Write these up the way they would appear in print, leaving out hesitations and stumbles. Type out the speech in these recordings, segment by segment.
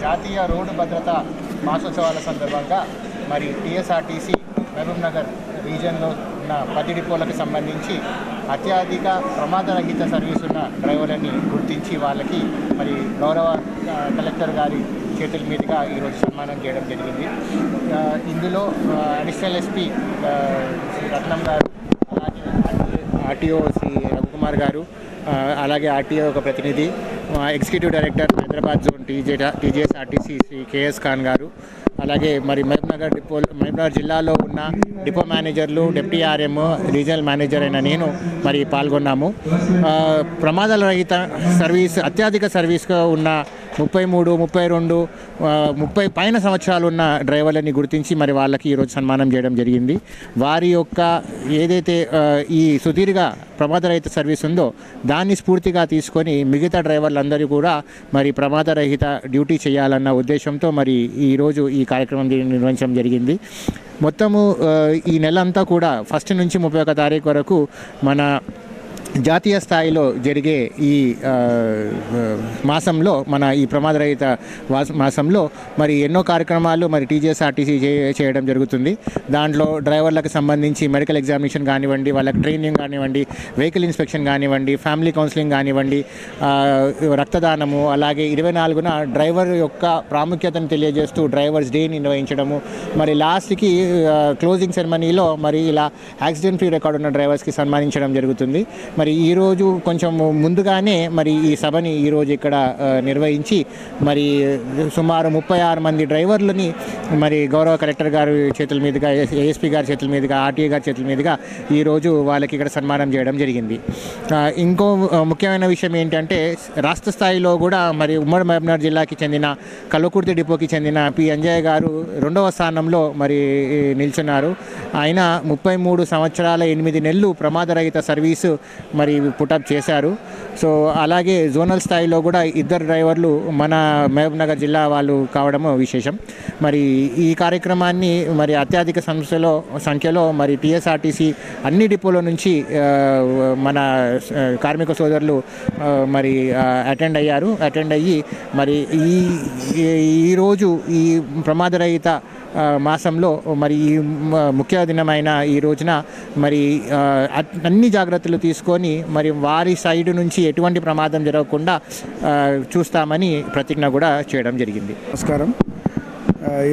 జాతీయ రోడ్డు భద్రతా మాసోత్సవాల సందర్భంగా మరి టీఎస్ఆర్టీసీ మహబూబ్నగర్ రీజియన్లో ఉన్న 10 డిపోలకు సంబంధించి అత్యధిక ప్రమాదరహిత సర్వీస్ ఉన్న డ్రైవర్లని గుర్తించి వాళ్ళకి మరి గౌరవ కలెక్టర్ గారి చేతుల మీదుగా ఈరోజు సన్మానం చేయడం జరిగింది. ఇందులో అడిషనల్ ఎస్పీ శ్రీ రత్నం గారు, అలాగే ఆర్టీఓ శ్రీ రవికుమార్ గారు, అలాగే ఆర్టీఓ ఒక ప్రతినిధి, executive director Hyderabad zone TGSRTC Shri KS Khan గారు, అలాగే మరి మహబూబ్నగర్ జిల్లాలో ఉన్న డిపో మేనేజర్లు, డిప్యూటీ ఆర్ఎం, రీజనల్ మేనేజర్ అయిన నేను మరి పాల్గొన్నాము. ప్రమాదాల రహిత సర్వీస్, అత్యధిక సర్వీస్గా ఉన్న 33, 32, 30 పైన సంవత్సరాలు ఉన్న డ్రైవర్లని గుర్తించి మరి వాళ్ళకి ఈరోజు సన్మానం చేయడం జరిగింది. వారి యొక్క ఏదైతే ఈ సుదీర్ఘ ప్రమాదరహిత సర్వీస్ ఉందో దాన్ని స్ఫూర్తిగా తీసుకొని మిగతా డ్రైవర్లందరూ కూడా మరి ప్రమాదరహిత డ్యూటీ చేయాలన్న ఉద్దేశంతో మరి ఈరోజు ఈ కార్యక్రమం నిర్వహించడం జరిగింది. మొత్తము ఈ నెల అంతా కూడా 1 నుంచి 31 తారీఖు వరకు మన జాతీయ స్థాయిలో జరిగే ఈ మాసంలో, మన ఈ ప్రమాదరహిత మాసంలో మరి ఎన్నో కార్యక్రమాలు మరి టీజీఎస్ఆర్టీసీ చేయడం జరుగుతుంది. దాంట్లో డ్రైవర్లకు సంబంధించి మెడికల్ ఎగ్జామినేషన్ కానివ్వండి, వాళ్ళకి ట్రైనింగ్ కానివ్వండి, వెహికల్ ఇన్స్పెక్షన్ కానివ్వండి, ఫ్యామిలీ కౌన్సిలింగ్ కానివ్వండి, రక్తదానము, అలాగే 24న డ్రైవర్ యొక్క ప్రాముఖ్యతను తెలియజేస్తూ డ్రైవర్స్ డే నిర్వహించడము, మరి లాస్ట్కి క్లోజింగ్ సెరమనీలో మరి ఇలా యాక్సిడెంట్ ఫ్రీ రికార్డు ఉన్న డ్రైవర్స్కి సన్మానించడం జరుగుతుంది. మరి ఈరోజు కొంచెం ముందుగానే మరి ఈ సభని ఈరోజు ఇక్కడ నిర్వహించి మరి సుమారు 36 మంది డ్రైవర్లని మరి గౌరవ కలెక్టర్ గారి చేతుల మీదుగా, ఏఎస్పీ గారి చేతుల మీదుగా, ఆర్టీఏ గారి చేతుల మీదుగా ఈరోజు వాళ్ళకి ఇక్కడ సన్మానం చేయడం జరిగింది. ఇంకో ముఖ్యమైన విషయం ఏంటంటే రాష్ట్ర స్థాయిలో కూడా మరి ఉమ్మడి మహబూబ్నగర్ జిల్లాకి చెందిన కల్వకుర్తి డిపోకి చెందిన పి అంజయ్య గారు 2వ స్థానంలో మరి నిల్చున్నారు. ఆయన 33 సంవత్సరాల 8 నెలలు ప్రమాదరహిత సర్వీసు మరి పుటప్ చేశారు. సో అలాగే జోనల్ స్థాయిలో కూడా 2 డ్రైవర్లు మన మహబూబ్నగర్ జిల్లా వాళ్ళు కావడము విశేషం. మరి ఈ కార్యక్రమాన్ని మరి అత్యధిక సంఖ్యలో మరి టీఎస్ఆర్టీసీ అన్ని డిపోల నుంచి మన కార్మిక సోదరులు మరి అటెండ్ అయ్యి మరి ఈరోజు ఈ ప్రమాదరహిత మాసంలో మరి ఈ ముఖ్య దినమైన ఈ రోజున మరి అన్ని జాగ్రత్తలు తీసుకొని మరి వారి సైడ్ నుంచి ఎటువంటి ప్రమాదం జరగకుండా చూస్తామని ప్రతిజ్ఞ కూడా చేయడం జరిగింది. నమస్కారం.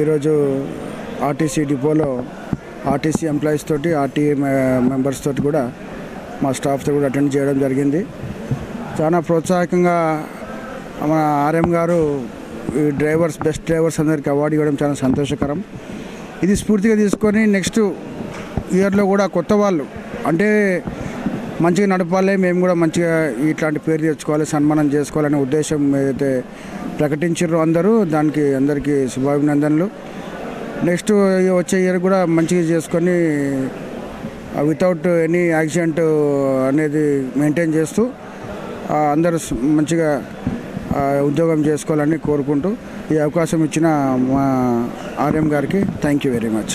ఈరోజు ఆర్టీసీ డిపోలో ఆర్టీసీ ఎంప్లాయీస్ తోటి, ఆర్టీఏ మెంబర్స్ తోటి కూడా మా స్టాఫ్తో కూడా అటెండ్ చేయడం జరిగింది. చాలా ప్రోత్సాహకంగా మన ఆర్ఎం గారు ఈ బెస్ట్ డ్రైవర్స్ అందరికీ అవార్డు ఇవ్వడం చాలా సంతోషకరం. ఇది స్ఫూర్తిగా తీసుకొని నెక్స్ట్ ఇయర్లో కూడా కొత్త వాళ్ళు అంటే మంచిగా నడపాలి, మేము కూడా మంచిగా ఇట్లాంటి పేరు తెచ్చుకోవాలి, సన్మానం చేసుకోవాలనే ఉద్దేశం ఏదైతే ప్రకటించారో దానికి అందరికీ శుభాభినందనలు. నెక్స్ట్ వచ్చే ఇయర్ కూడా మంచిగా చేసుకొని వితౌట్ ఎనీ యాక్సిడెంట్ అనేది మెయింటైన్ చేస్తూ అందరూ మంచిగా ఉద్యోగం చేసుకోవాలని కోరుకుంటూ ఈ అవకాశం ఇచ్చిన మా ఆర్ఎం గారికి థ్యాంక్ యూ వెరీ మచ్.